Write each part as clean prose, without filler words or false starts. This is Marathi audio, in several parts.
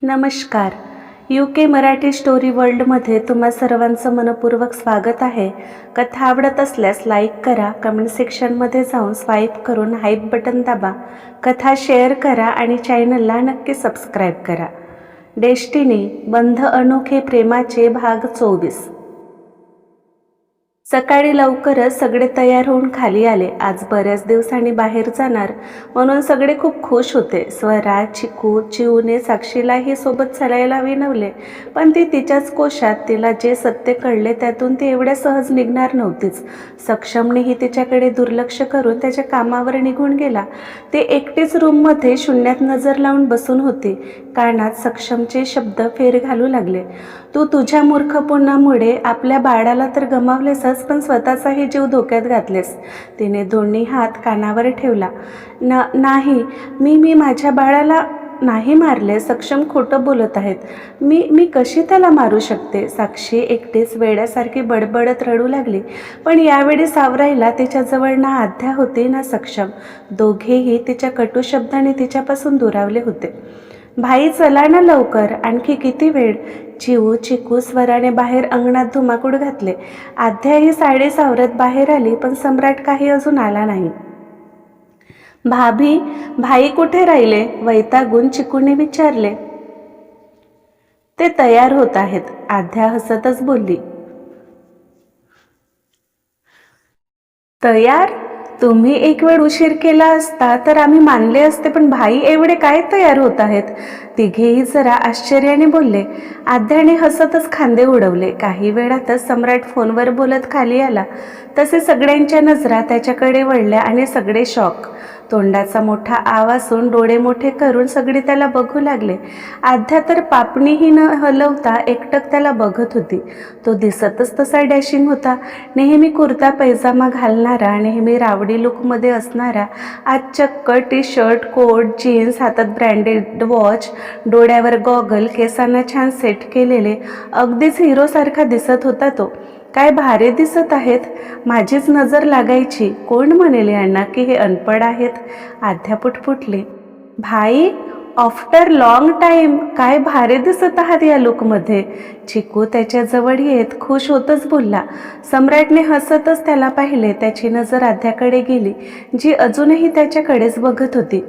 नमस्कार. UK मराठी स्टोरी वर्ल्डमध्ये तुम्हा सर्वांचं मनपूर्वक स्वागत आहे. कथा आवडत असल्यास लाईक करा, कमेंट सेक्शनमध्ये जाऊन स्वाईप करून हाईप बटन दाबा, कथा शेअर करा आणि चॅनलला नक्की सबस्क्राईब करा. डेस्टिनी बंध अनोखे प्रेमाचे भाग 24. सकाळी लवकरच सगळे तयार होऊन खाली आले. आज बऱ्याच दिवसांनी बाहेर जाणार म्हणून सगळे खूप खुश होते. स्वरा, चिकू, चिवूने साक्षीलाही सोबत चालायला विनवले, पण ती तिच्याच कोशात. तिला जे सत्य कळले त्यातून ती एवढ्या सहज निघणार नव्हतीच. सक्षमनेही तिच्याकडे दुर्लक्ष करून त्याच्या कामावर निघून गेला. ते एकटीच रूममध्ये शून्यात नजर लावून बसून होती. कानात सक्षमचे शब्द फेर घालू लागले. तू तुझ्या मूर्खपणामुळे आपल्या बाळाला तर गमावलेसच, पण स्वतःचाही जीव धोक्यात घातलेस. तिने दोन्ही हात कानावर ठेवला. नाही, मी माझ्या बाळाला नाही मारले. सक्षम खोटं बोलत आहेत. मी कशी त्याला मारू शकते? साक्षी एकटीच वेड्यासारखी बडबडत रडू लागली. पण यावेळी सावरायला तिच्याजवळ ना आध्या होती ना सक्षम. दोघेही तिच्या कटू शब्दाने तिच्यापासून दुरावले होते. भाई चला ना लवकर, आणखी किती वेळ? चिवू, चिकू, स्वराने बाहेर अंगणात धुमाकूळ घातले. आध्या ही साडी सावरत बाहेर आली, पण सम्राट काही अजून आला नाही. भाभी, भाई कुठे राहिले? वैतागून चिकूने विचारले. ते तयार होत आहेत, आध्या हसतच बोलली. तयार? तुम्ही एक वेळ उशीर केला असता तर आम्ही मानले असते, पण भाई एवढे काय तयार होत आहेत? तिघेही जरा आश्चर्याने बोलले. आध्याने हसतच खांदे उडवले. काही वेळातच सम्राट फोनवर बोलत खाली आला. तसे सगळ्यांच्या नजरा त्याच्याकडे वळल्या आणि सगळे शॉक. तोंडाचा मोठा आवाजून डोळे मोठे करून सगळे त्याला बघू लागले. आध्या तर पापणीही न हलवता एकटक त्याला बघत होती. तो दिसतच तसा डॅशिंग होता. नेहमी कुर्ता पैजामा घालणारा, नेहमी रावडी लुकमध्ये असणारा, आज चक्क टी शर्ट, कोट, जीन्स, हातात ब्रँडेड वॉच, डोळ्यावर गॉगल, केसांना छान सेट केलेले, अगदीच हिरोसारखा दिसत होता तो. काय भारी दिसत आहेत. माझीच नजर लागायची. कोण म्हणेल यांना की हे अनपढ आहेत? आध्या पुटपुटली. भाई, आफ्टर लॉंग टाईम काय भारी दिसत आहात या लुकमध्ये. चिकू त्याच्याजवळ येत खुश होतच बोलला. सम्राटने हसतच त्याला पाहिले. त्याची नजर आध्याकडे गेली, जी अजूनही त्याच्याकडेच बघत होती.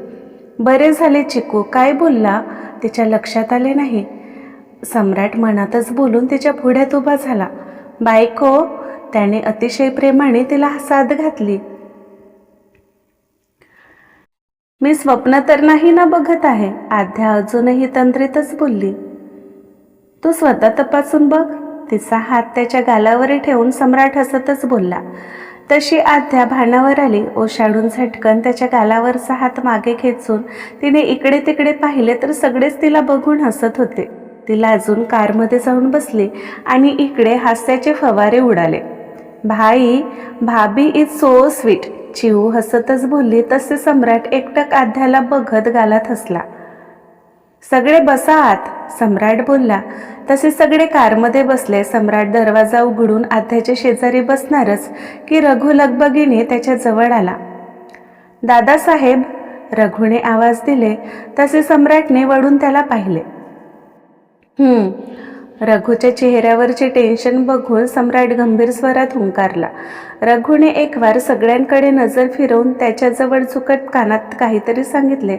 बरे झाले चिकू, काय बोलला? तिच्या लक्षात आले नाही. सम्राट मनातच बोलून तिच्या पुढ्यात उभा झाला. बायको, त्याने अतिशय प्रेमाने तिला साद घातली. मी स्वप्न तर नाही ना बघत आहे? आध्या अजूनही तंद्रीतच बोलली. तू स्वतः तपासून बघ. तिचा हात त्याच्या गालावर ठेवून सम्राट हसतच बोलला. तशी आध्या भानावर आली. ओशाडून झटकन त्याच्या गालावरचा हात मागे खेचून तिने इकडे तिकडे पाहिले तर सगळेच तिला बघून हसत होते. तिला अजून कारमध्ये जाऊन बसली आणि इकडे हास्याचे फवारे उडाले. भाई, भाभी इज सो स्वीट, चिवू हसतच बोलली. तसे सम्राट एकटक आध्याला बघत गालात हसला. सगळे बसा आत, सम्राट बोलला. तसे सगळे कारमध्ये बसले. सम्राट दरवाजा उघडून आध्याच्या शेजारी बसणारच की रघु लगबगीने त्याच्या जवळ आला. दादासाहेब, रघुने आवाज दिले. तसे सम्राटने वळून त्याला पाहिले. रघुच्या चेहऱ्यावरचे टेन्शन बघून सम्राट गंभीर स्वरात हुंकारला. रघुने एकवार सगळ्यांकडे नजर फिरवून त्याच्याजवळ झुकत कानात काहीतरी सांगितले.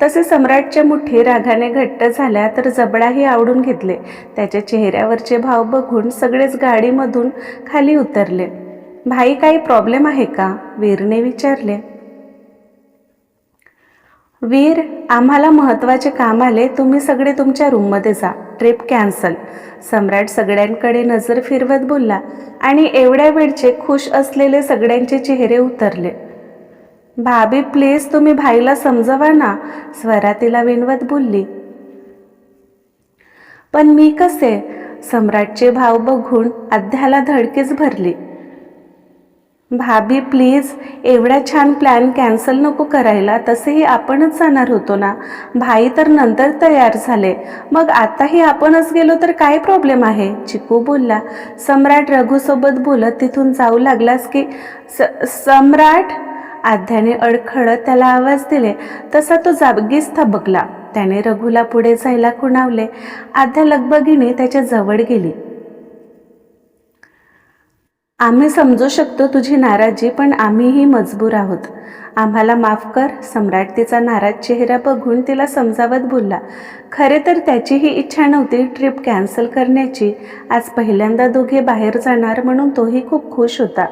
तसे सम्राटच्या मुठी रागाने घट्ट झाल्या तर जबडाही आवडून घेतले. त्याच्या चेहऱ्यावरचे भाव बघून सगळेच गाडीमधून खाली उतरले. भाई, काही प्रॉब्लेम आहे का? वीरने विचारले. वीर, आम्हाला महत्त्वाचे काम आले. तुम्ही सगळे तुमच्या रूममध्ये जा. Trip cancel. सम्राट सगळ्यांकडे नजर फिरवत बोलला आणि एवढ्या वेळचे खुश असलेले सगळ्यांचे चेहरे उतरले. भाभी प्लीज, तुम्ही भाईला समजवा ना, स्वरा तिला विनवत बोलली. पण मी कसे? सम्राटचे भाव बघून आध्याला धडकीच भरली. भाभी प्लीज, एवढा छान प्लॅन कॅन्सल नको करायला. तसेही आपणच जाणार होतो ना. भाई तर नंतर तयार झाले, मग आताही आपणच गेलो तर काय प्रॉब्लेम आहे? चिकू बोलला. सम्राट रघुसोबत बोलत तिथून जाऊ लागलास की सम्राट, आध्याने अडखळत त्याला आवाज दिले. तसा तो जागीच थबकला. त्याने रघुला पुढे जायला खुणावले. आद्या लगबगीने त्याच्या जवळ गेली. आम्ही समजू शकतो तुझी नाराजी, पण आम्हीही मजबूर आहोत. आम्हाला माफ कर. सम्राट तिचा नाराज चेहरा बघून तिला समजावत बोलला. खरे तर त्याचीही इच्छा नव्हती ट्रिप कॅन्सल करण्याची. आज पहिल्यांदा दोघे बाहेर जाणार म्हणून तोही खूप खुश होता.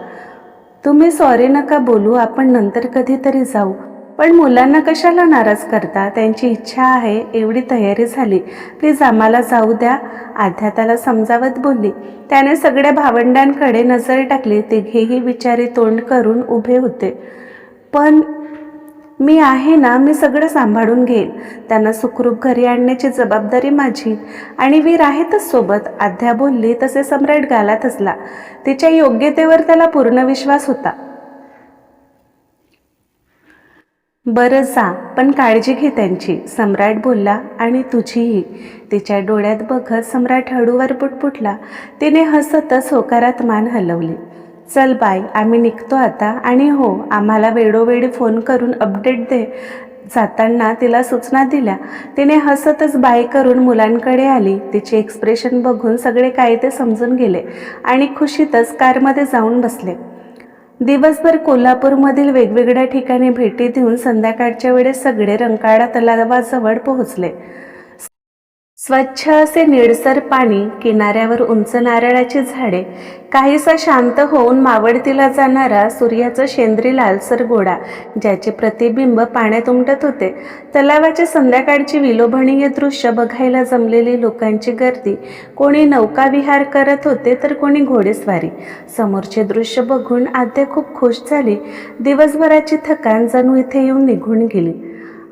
तुम्ही सॉरी नका बोलू, आपण नंतर कधीतरी जाऊ. पण मुलांना कशाला नाराज करता? त्यांची इच्छा आहे, एवढी तयारी झाली. प्लीज आम्हाला जाऊ द्या, आद्या त्याला समजावत बोलली. त्याने सगळ्या भावंडांकडे नजर टाकली. तिघेही विचारी तोंड करून उभे होते. पण मी आहे ना, मी सगळं सांभाळून घेईन. त्यांना सुखरूप घरी आणण्याची जबाबदारी माझी, आणि वीर आहेतच सोबत, आद्या बोलली. तसे सम्राट गालात हसला. तिच्या योग्यतेवर त्याला पूर्ण विश्वास होता. बरं जा, पण काळजी घे त्यांची, सम्राट बोलला. आणि तुझीही. तिच्या डोळ्यात बघत सम्राट हळूवार पुटपुटला. तिने हसतच होकारात मान हलवली. चल बाय, आम्ही निघतो आता. आणि हो, आम्हाला वेळोवेळी फोन करून अपडेट दे. जाताना तिला सूचना दिल्या. तिने हसतच बाय करून मुलांकडे आली. तिचे एक्सप्रेशन बघून सगळे काय ते समजून गेले आणि खुशीतच कारमध्ये जाऊन बसले. दिवसभर कोल्हापूरमधील वेगवेगळ्या ठिकाणी भेटी देऊन संध्याकाळच्या वेळेस सगळे रंकाळा तलावाजवळ पोहोचले. स्वच्छ असे निळसर पाणी, किनाऱ्यावर उंच नारळाची झाडे, काहीसा शांत होऊन मावळतीला जाणारा सूर्याचा शेंद्री लालसर गोळा, ज्याचे प्रतिबिंब पाण्यात उमटत होते. तलावाचे संध्याकाळची विलोभनीय दृश्य बघायला जमलेली लोकांची गर्दी. कोणी नौकाविहार करत होते तर कोणी घोडेस्वारी. समोरचे दृश्य बघून आद्या खूप खुश झाली. दिवसभराची थकान जणू इथे येऊन निघून गेली.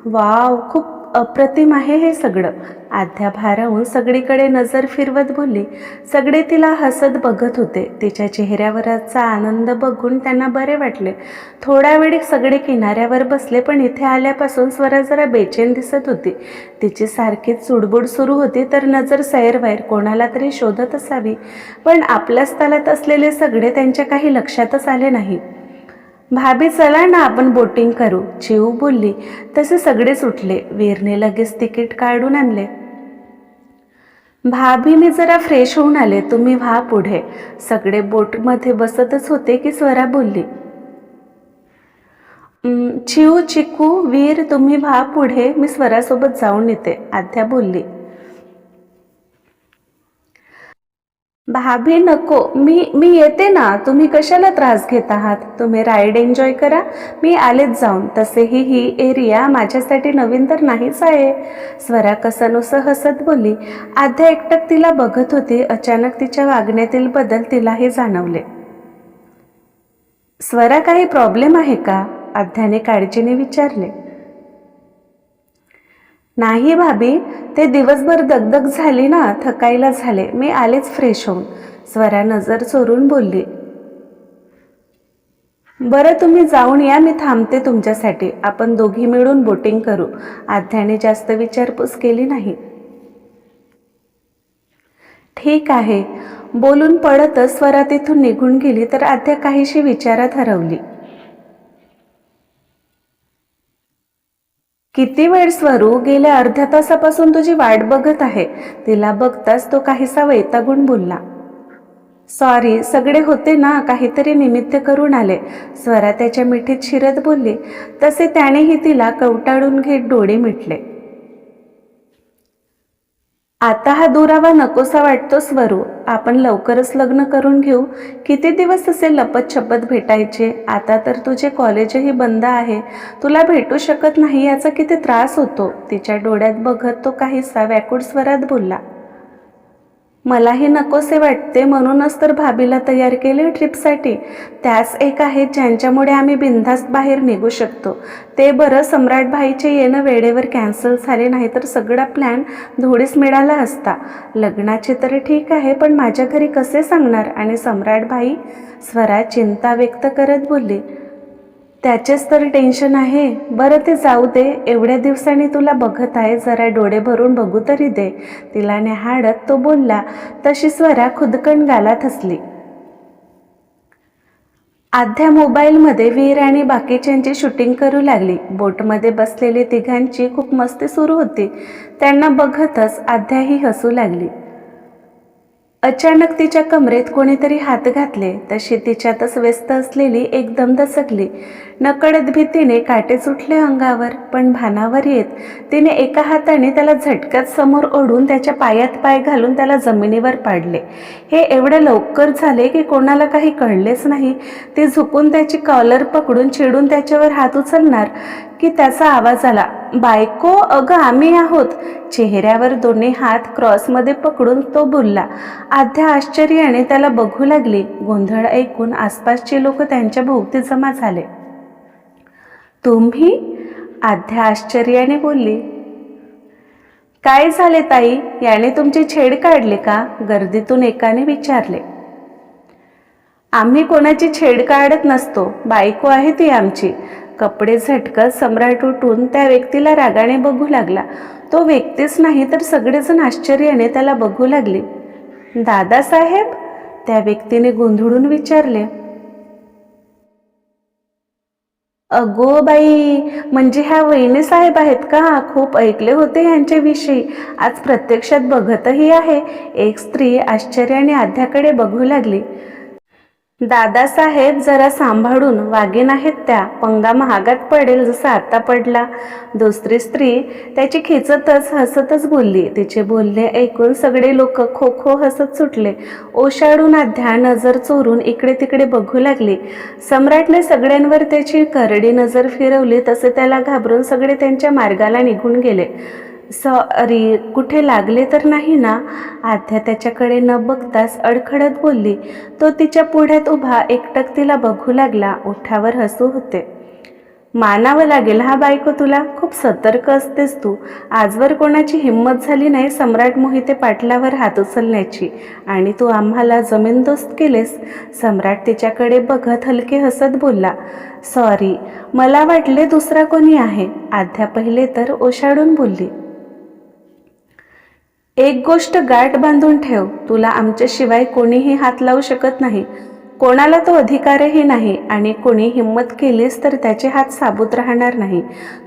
वाव, खूप अप्रतिम आहे हे सगळं, आद्या भारावून सगळीकडे नजर फिरवत बोलली. सगळे तिला हसत बघत होते. तिच्या चेहऱ्यावरचा आनंद बघून त्यांना बरे वाटले. थोडा वेळ सगळे किनाऱ्यावर बसले, पण इथे आल्यापासून स्वरा जरा बेचैन दिसत होती. तिची सारखीच चुडबुड सुरू होती, तर नजर सैरवैर कोणाला तरी शोधत असावी, पण आपल्याच तालात असलेले सगळे त्यांच्या काही लक्षातच आले नाही. भाभी चला ना, आपण बोटिंग करू, चिऊ बोलली. तसे सगळेच उठले. वीरने लगेच तिकीट काढून आणले. भाभी, मी जरा फ्रेश होऊन आले, तुम्ही व्हा पुढे. सगळे बोटमध्ये बसतच होते की स्वरा बोलली. चिऊ, चिकू, वीर, तुम्ही व्हा पुढे, मी स्वरासोबत जाऊन येते, आद्या बोलली. भाभी नको, मी येते ना, तुम्ही कशाला त्रास घेत आहात? तुम्ही राईड एन्जॉय करा, मी आलेच जाऊन. तसेही ही एरिया माझ्यासाठी नवीन तर नाहीच आहे, स्वरा कसनुसं हसत बोलली. आद्या एकटक तिला बघत होती. अचानक तिच्या वागण्यातील बदल तिलाही जाणवले. स्वरा, काही प्रॉब्लेम आहे का? आद्याने काळजीने विचारले. नाही भाभी, ते दिवसभर दगदग झाली ना, थकायला झाले, मी आलेच फ्रेश होऊन, स्वरा नजर चोरून बोलली. बरं, तुम्ही जाऊन या, मी थांबते तुमच्यासाठी, आपण दोघी मिळून बोटिंग करू. आद्याने जास्त विचारपूस केली नाही. ठीक आहे, बोलून पडतच स्वरा तिथून निघून गेली, तर आद्या काहीशी विचारात हरवली. किती वेळ स्वरू, गेल्या अर्ध्या तासापासून तुझी वाट बघत आहे. तिला बघताच तो काहीसा वैतागून बोलला. सॉरी, सगळे होते ना, काहीतरी निमित्त करून आले, स्वरा त्याच्या मिठीत शिरत बोलली. तसे त्यानेही तिला कवटाळून घेत डोळे मिटले. आता हा दुरावा नकोसा वाटतो स्वरू, आपण लवकरच लग्न करून घेऊ. किती दिवस असे लपत छपत भेटायचे? आता तर तुझे कॉलेजही बंद आहे, तुला भेटू शकत नाही, याचा किती त्रास होतो. तिच्या डोळ्यात बघत तो काहीसा व्याकुळ स्वरात बोलला. मलाही नकोसे वाटते, म्हणूनच तर भाभीला तयार केले ट्रिपसाठी. त्याच एक आहेत ज्यांच्यामुळे आम्ही बिनधास्त बाहेर निघू शकतो. ते बरं, सम्राट भाईचे येणं वेळेवर कॅन्सल झाले नाही तर सगळा प्लॅन धुळीस मिळाला असता. लग्नाचे तर ठीक आहे, पण माझ्या घरी कसे सांगणार? आणि सम्राट भाई, स्वरा चिंता व्यक्त करत बोलली. त्याचेच तर टेन्शन आहे. बरं, ते जाऊ दे, एवढ्या दिवसांनी तुला बघत आहे, जरा डोळे भरून बघू तरी दे, तिला न्याहाळत तो बोलला. तशी स्वरा खुदकन गालात हसली. आध्या मोबाईलमध्ये वीर आणि बाकीच्यांची शूटिंग करू लागली. बोटमध्ये बसलेली तिघांची खूप मस्ती सुरू होती. त्यांना बघतच आध्याही हसू लागली. अचानक तिच्या कमरेत कोणीतरी हात घातले. तशी तिच्यातच व्यस्त असलेली एकदम दचकली. नकळत भीतीने काटे सुटले अंगावर. पण भानावर येत तिने एका हाताने त्याला झटक्यात समोर ओढून त्याच्या पायात पाय घालून त्याला जमिनीवर पाडले. हे एवढे लवकर झाले की कोणाला काही कळलेच नाही. ती झुकून त्याची कॉलर पकडून चिडून त्याच्यावर हात उचलणार की त्याचा आवाज आला, बायको, अगं आम्ही आहोत. चेहऱ्यावर दोन्ही हात क्रॉसमध्ये पकडून तो बोलला. आध्या आश्चर्याने त्याला बघू लागली. गोंधळ ऐकून आसपासचे लोक त्यांच्या भोवती जमा झाले. तुम्ही? आध्या आश्चर्याने बोलली. काय झाले ताई, याने तुमची छेड काढली का? गर्दीतून एकाने विचारले. आम्ही कोणाची छेड काढत नसतो, बायको आहे ती आमची. कपडे झटकत सम्राट उठून त्या व्यक्तीला रागाने बघू लागला. तो व्यक्तीच नाही तर सगळेजण आश्चर्याने त्याला बघू लागले. दादासाहेब? त्या व्यक्तीने गोंधळून विचारले. अगो बाई, म्हणजे ह्या वहिनी साहेब आहेत का? खूप ऐकले होते यांच्याविषयी, आज प्रत्यक्षात बघतही आहे. एक स्त्री आश्चर्याने आध्याकडे बघू लागली. दादासाहेब जरा सांभाळून, वागीन आहेत त्या, पंगा महागात पडेल जसा आता पडला. दुसरी स्त्री त्याची खेचतच हसतच बोलली. तिचे बोलणे ऐकून सगळे लोक खो खो हसत सुटले. ओशाडून आध्या नजर चोरून इकडे तिकडे बघू लागली. सम्राटने सगळ्यांवर त्याची करडी नजर फिरवली. तसे त्याला घाबरून सगळे त्यांच्या मार्गाला निघून गेले. सॉरी, कुठे लागले तर नाही ना? आध्या त्याच्याकडे न बघताच अडखडत बोलली. तो तिच्या पुढ्यात उभा एकटक तिला बघू लागला. ओठावर हसू होते. मानावं लागेल हा बायको तुला, खूप सतर्क असतेस तू. आजवर कोणाची हिंमत झाली नाही सम्राट मोहिते पाटलावर हात उचलण्याची, आणि तू आम्हाला जमीनदोस्त केलेस. सम्राट तिच्याकडे बघत हलके हसत बोलला. सॉरी, मला वाटले दुसरा कोणी आहे. आध्या पहिले तर ओशाडून बोलली. एक गोष्ट गाठ बांधून ठेव, तुला आमच्याशिवाय कोणीही हात लावू शकत नाही. कोणाला तो अधिकारही नाही, आणि कोणी हिंमत केलीस तर त्याचे हात साबूत राहणार नाही.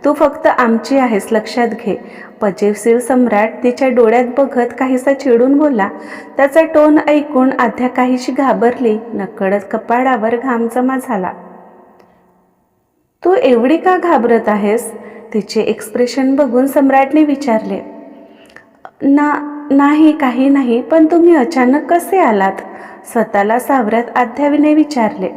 तू फक्त आमची आहेस, लक्षात घे. पजेसीव सम्राट तिच्या डोळ्यात बघत काहीसा चिडून बोलला. त्याचा टोन ऐकून आध्या काहीशी घाबरली. नकळत कपाळावर घाम जमा झाला. तू एवढी का घाबरत आहेस? तिचे एक्सप्रेशन बघून सम्राटने विचारले. नाही, काही नाही, पण तुम्ही अचानक कसे आलात? स्वतःला सावरत आध्याने विचारले.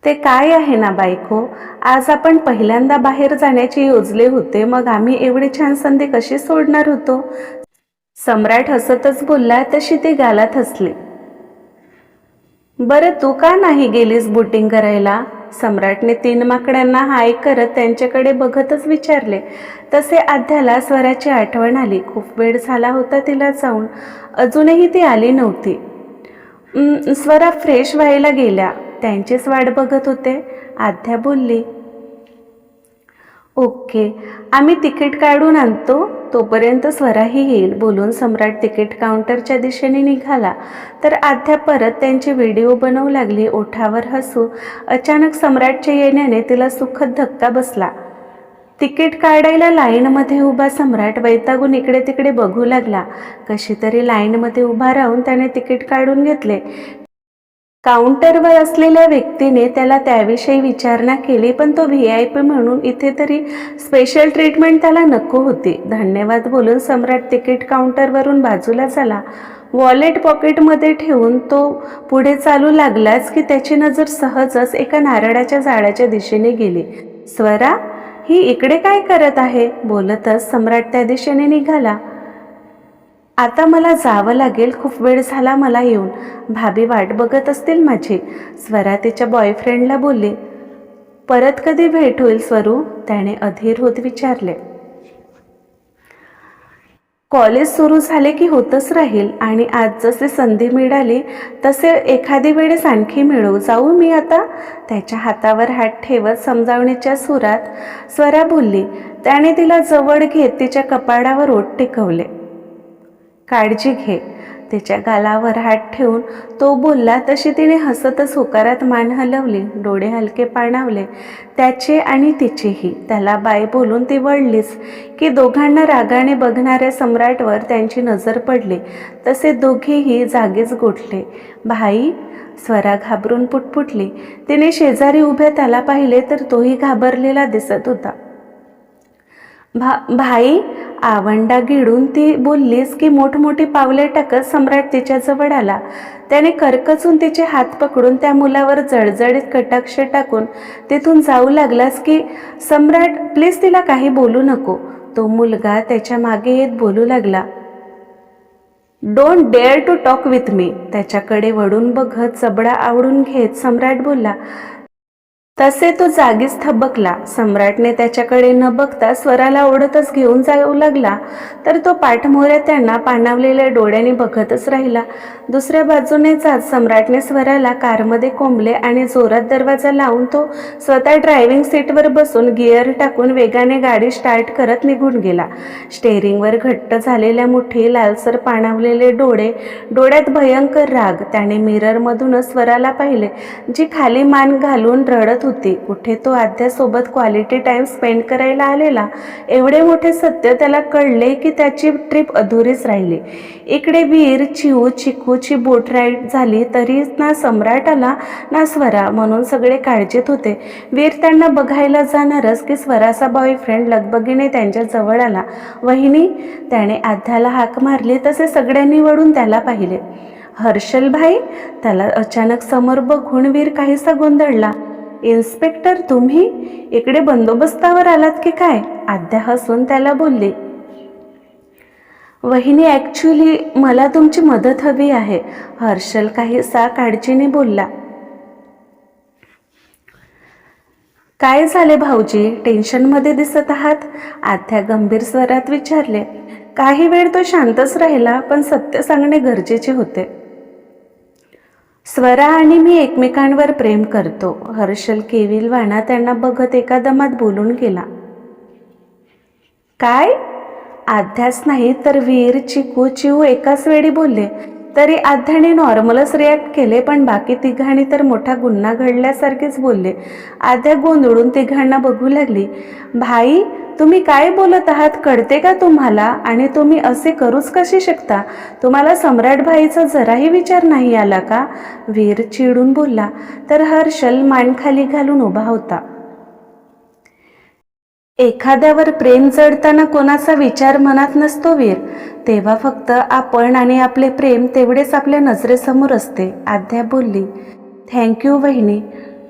ते काय आहे ना बायको, आज आपण पहिल्यांदा बाहेर जाण्याचे योजले होते, मग आम्ही एवढी छान संधी कशी सोडणार होतो? सम्राट हसतच बोलला. तशी ती गालात हसली. बरं, तू का नाही गेलीस बोटिंग करायला? सम्राटने 3 माकडांना हाय करत त्यांच्याकडे बघतच विचारले. तसे आध्याला स्वराची आठवण आली. खूप वेळ झाला होता तिला जाऊन, अजूनही ती आली नव्हती. स्वरा फ्रेश व्हायला गेल्या, त्यांचीच वाट बघत होते. आध्या बोलली. ओके, आम्ही तिकीट काढून आणतो, तोपर्यंत स्वराही येईल. बोलून सम्राट तिकीट काउंटरच्या दिशेने निघाला तर आध्या परत त्यांची व्हिडिओ बनवू लागली. ओठावर हसू. अचानक सम्राटच्या येण्याने तिला सुखद धक्का बसला. तिकीट काढायला लाईनमध्ये उभा सम्राट वैतागून इकडे तिकडे बघू लागला. कशी तरी लाईनमध्ये उभा राहून त्याने तिकीट काढून घेतले. काउंटरवर असलेल्या व्यक्तीने त्याला त्याविषयी विचारणा केली, पण तो VIP म्हणून इथे तरी स्पेशल ट्रीटमेंट त्याला नको होती. धन्यवाद बोलून सम्राट तिकीट काउंटरवरून बाजूला झाला. वॉलेट पॉकेटमध्ये ठेवून तो पुढे चालू लागलाच की त्याची नजर सहजच एका नारळाच्या झाडाच्या दिशेने गेली. स्वरा, ही इकडे काय करत आहे? बोलतच सम्राट त्या दिशेने निघाला. आता मला जावं लागेल, खूप वेळ झाला मला येऊन. भाभी वाट बघत असतील माझी. स्वरा तिच्या बॉयफ्रेंडला बोलली. परत कधी भेट होईल स्वरू? त्याने अधीर होत विचारले. कॉलेज सुरू झाले की होतच राहील, आणि आज जसे संधी मिळाली तसे एखादी वेळेस आणखी मिळवू. जाऊ मी आता? त्याच्या हातावर हात ठेवत समजावणीच्या सुरात स्वरा बोलली. त्याने तिला जवळ घेत तिच्या कपाळावर ओठ टेकवले. काळजी घे. तिच्या गालावर हात ठेवून तो बोलला तशी तिने हसतच होकारात मान हलवली, डोळे हलके पाणावले त्याचे आणि तिचेही. त्याला बाय बोलून ती वळलीच की दोघांना रागाने बघणाऱ्या सम्राटवर त्यांची नजर पडली. तसे दोघेही जागीच गोठले. भाई, स्वरा घाबरून पुटपुटली. तिने शेजारी उभ्या त्याला पाहिले तर तोही घाबरलेला दिसत होता. भाई, आवंडा गिळून ती बोललीस की मोठमोठी पावले टाकत सम्राट तिच्याजवळ आला. त्याने करकचून तिचे हात पकडून त्या मुलावर जळजळीत कटाक्ष टाकून तिथून जाऊ लागलास की सम्राट, प्लीज तिला काही बोलू नको. तो मुलगा त्याच्या मागे येत बोलू लागला, don't dare to talk with me. त्याच्याकडे वळून बघत चबडा आवडून घेत सम्राट बोलला. तसे तो जागीच थबकला. सम्राटने त्याच्याकडे न बघता स्वराला ओढतच घेऊन जाऊ लागला तर तो पाठमोऱ्या त्यांना पाणावलेल्या डोळ्यांनी बघतच राहिला. दुसऱ्या बाजूने जात सम्राटने स्वराला कारमध्ये कोंबले आणि जोरात दरवाजा लावून तो स्वतः ड्रायव्हिंग सीटवर बसून गिअर टाकून वेगाने गाडी स्टार्ट करत निघून गेला. स्टेअरिंगवर घट्ट झालेल्या मुठी, लालसर पाणावलेले डोळे, डोळ्यात भयंकर राग. त्याने मिररमधूनच स्वराला पाहिले, जी खाली मान घालून रडत होती. कुठे तो आद्यासोबत क्वालिटी टाइम स्पेंड करायला आलेला. एवढे मोठे सत्य त्याला कळले की त्याची ट्रिप अधुरीच राहिली. इकडे वीर, चिऊ, चिकूची बोट राईड झाली तरी ना सम्राट आला ना स्वरा, म्हणून सगळे काळजीत होते. वीर त्यांना बघायला जाणारच की स्वराचा बॉयफ्रेंड लगबगीने त्यांच्या जवळ आला. वहिनी, त्याने आद्याला हाक मारली तसे सगळ्यांनी वळून त्याला पाहिले. हर्षल भाई, त्याला अचानक समोर बघून वीर काहीसा गोंधळला. इन्स्पेक्टर, तुम्ही इकडे बंदोबस्तावर आलात की काय? आद्या हसून त्याला बोलली. वहिनी, ॲक्च्युली मला तुमची मदत हवी आहे. हर्षल काहीसा काळजीने बोलला. काय झाले भाऊजी, टेन्शनमध्ये दिसत आहात? आद्या गंभीर स्वरात विचारले. काही वेळ तो शांतच राहिला, पण सत्य सांगणे गरजेचे होते. स्वरा आणि मी एकमेकांवर प्रेम करतो. हर्षल केविलवाणा त्यांना बघत एका दमात बोलून गेला. काय? आध्याच नाही तर वीर, चिकू, चिऊ एकाच वेळी बोलले. तरी आध्याने नॉर्मलच रिॲक्ट केले, पण बाकी तिघांनी तर मोठा गुन्हा घडल्यासारखेच बोलले. आद्या गोंधळून तिघांना बघू लागली. भाई, तुम्ही काय बोलत आहात कळते का तुम्हाला? आणि तुम्ही असे करूच कसे शकता? तुम्हाला सम्राट भाईचा जराही विचार नाही आला का? वीर चिडून बोलला तर हर्षल मान खाली घालून उभा होता. एखाद्यावर प्रेम जडताना कोणाचा विचार मनात नसतो वीर, तेव्हा फक्त आपण आणि आपले प्रेम तेवढेच आपल्या नजरेसमोर असते. आद्या बोलली. थँक्यू वहिनी,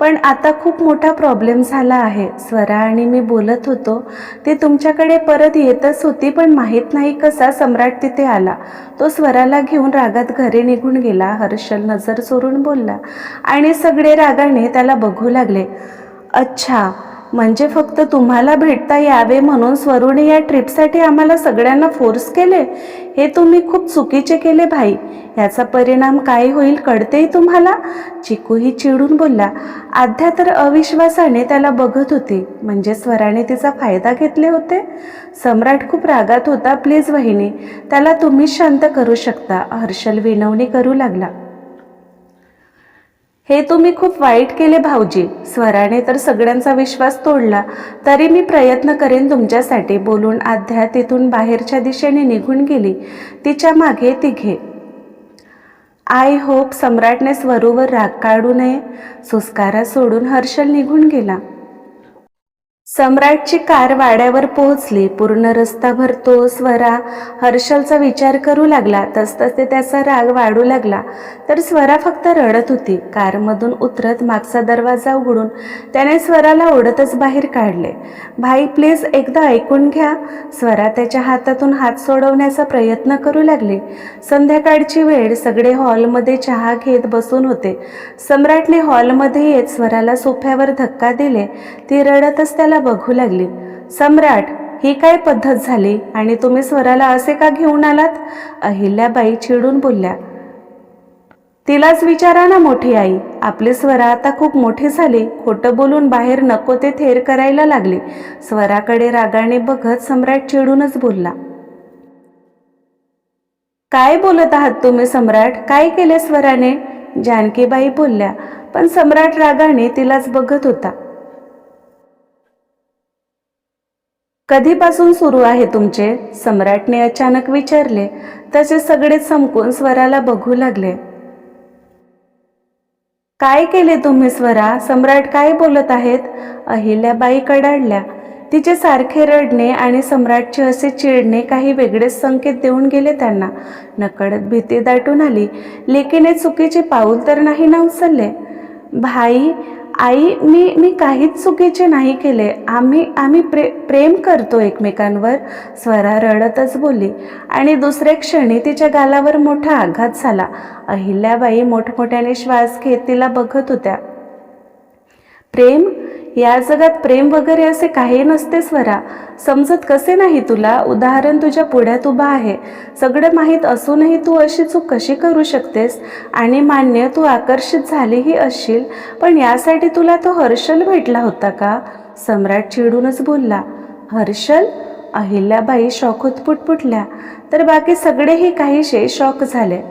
पण आता खूप मोठा प्रॉब्लेम झाला आहे. स्वरा आणि मी बोलत होतो, ती तुमच्याकडे परत येतच होती, पण माहीत नाही कसा सम्राट तिथे आला. तो स्वराला घेऊन रागात घरी निघून गेला. हर्षल नजर चोरून बोलला आणि सगळे रागाने त्याला बघू लागले. अच्छा, म्हणजे फक्त तुम्हाला भेटता यावे म्हणून स्वरूने या ट्रिपसाठी आम्हाला सगळ्यांना फोर्स केले? हे तुम्ही खूप चुकीचे केले भाई. याचा परिणाम काय होईल कळतेही तुम्हाला? चिकूही चिडून बोलला. आद्या तर अविश्वासाने त्याला बघत होती. म्हणजे स्वराने तिचा फायदा घेतले होते? सम्राट खूप रागात होता. प्लीज वहिनी, त्याला तुम्हीच शांत करू शकता. हर्षल विनवणी करू लागला. हे तुम्ही खूप वाईट केले भाऊजी. स्वराने तर सगळ्यांचा विश्वास तोडला. तरी मी प्रयत्न करेन तुमच्यासाठी, बोलून आद्या तिथून बाहेरच्या दिशेने निघून गेली. तिच्या मागे तिघे. आय होप सम्राटने स्वरूवर राग काढू नये. सुस्कारा सोडून हर्षल निघून गेला. सम्राटची कार वाड्यावर पोहोचली. पूर्ण रस्ताभर तो स्वरा हर्षलचा विचार करू लागला. तसतसे त्याचा राग वाढू लागला. तर स्वरा फक्त रडत होती. कारमधून उतरत मागचा दरवाजा उघडून त्याने स्वराला ओढतच बाहेर काढले. भाई, प्लीज एकदा ऐकून घ्या. स्वरा त्याच्या हातातून हात सोडवण्याचा प्रयत्न करू लागले. संध्याकाळची वेळ. सगळे हॉलमध्ये चहा घेत बसून होते. सम्राटने हॉलमध्ये येत स्वराला सोफ्यावर धक्का दिले. ती रडतच त्याला बघू लागली. सम्राट, ही काय पद्धत झाली आणि तुम्ही स्वराला असे का घेऊन आलात? अहिल्याबाई चिडून बोलल्या. तिलाच विचारा ना मोठी आई. आपली स्वरा आता खूप मोठी झाली. खोटं बोलून बाहेर नको ते थेर करायला लागली. स्वराकडे रागाने बघत सम्राट चिडूनच बोलला. काय बोलत आहात तुम्ही सम्राट? काय केले स्वराने? जानकीबाई बोलल्या, पण सम्राट रागाने तिलाच बघत होता. कधीपासून सुरू आहे तुमचे? सम्राटने अचानक विचारले. तसे सगळे चमकून स्वराला बघू लागले. काय केले तुम्ही स्वरा? सम्राट काय बोलत आहेत? अहिल्याबाई कडाडल्या. तिचे सारखे रडणे आणि सम्राटचे असे चिडणे काही वेगळेच संकेत देऊन गेले त्यांना. नकळत भीती दाटून आली. लेकीने चुकीचे पाऊल तर नाही ना उचलले? भाई, आई, मी काहीच चुकीचे नाही केले. आम्ही प्रेम करतो एकमेकांवर, स्वरा रडतच बोलली. आणि दुसऱ्या क्षणी तिच्या गालावर मोठा आघात झाला. अहिल्याबाई मोठमोठ्याने श्वास घेत तिला बघत होत्या. प्रेम? या जगात प्रेम वगैरे असे काही नसते स्वरा. समजत कसे नाही तुला? उदाहरण तुझ्या पुढ्यात उभा आहे. सगळं माहीत असूनही तू अशी चूक कशी करू शकतेस? आणि मान्य, तू आकर्षित झालीही असशील, पण यासाठी तुला तो हर्षल भेटला होता का? सम्राट चिडूनच बोलला. हर्षल? अहिल्याबाई शॉक पुटपुटल्या. तर बाकी सगळेही काहीसे शॉक झाले.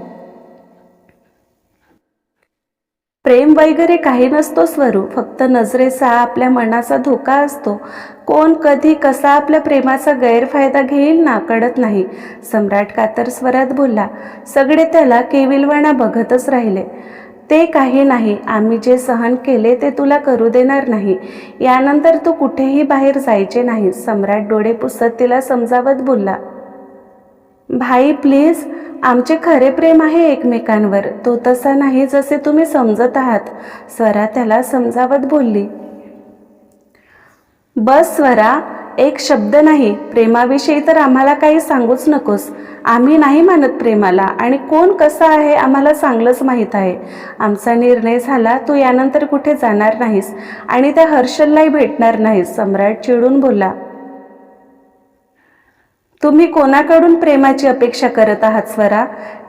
प्रेम वगैरे काही नसतो स्वरू, फक्त नजरेचा, आपल्या मनाचा धोका असतो. कोण कधी कसा आपल्या प्रेमाचा गैरफायदा घेईल ना कळत नाही. सम्राट कातर स्वरात बोलला. सगळे त्याला केविलवाणा बघतच राहिले. ते काही नाही, आम्ही जे सहन केले ते तुला करू देणार नाही. यानंतर तू कुठेही बाहेर जायचे नाही. सम्राट डोळे पुसत तिला समजावत बोलला. भाई प्लीज, आमचे खरे प्रेम आहे एकमेकांवर, तो तसा नाही जसे तुम्ही समजत आहात, स्वरा त्याला समजावत बोलली. बस स्वरा, एक शब्द नाही. प्रेमाविषयी तर आम्हाला काही सांगूच नकोस. आम्ही नाही मानत प्रेमाला, आणि कोण कसा आहे आम्हाला चांगलंच माहीत आहे. आमचा निर्णय झाला. तू यानंतर कुठे जाणार नाहीस आणि त्या हर्षललाही भेटणार नाहीस, सम्राट चिडून बोलला. तुम्ही कोणाकडून प्रेमाची अपेक्षा करत आहात स्वरा?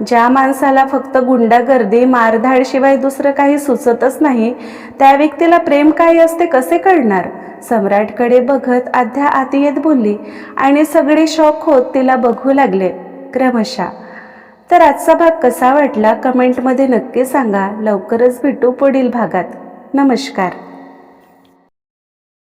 ज्या माणसाला फक्त गुंडागर्दी, मारधाडशिवाय दुसरं काही सुचतच नाही, त्या व्यक्तीला प्रेम काय असते कसे कळणार? सम्राटकडे बघत आध्या आत येत बोलली. आणि सगळे शॉक होत तिला बघू लागले क्रमशः. तर आजचा भाग कसा वाटला कमेंटमध्ये नक्की सांगा. लवकरच भेटू पुढील भागात. नमस्कार.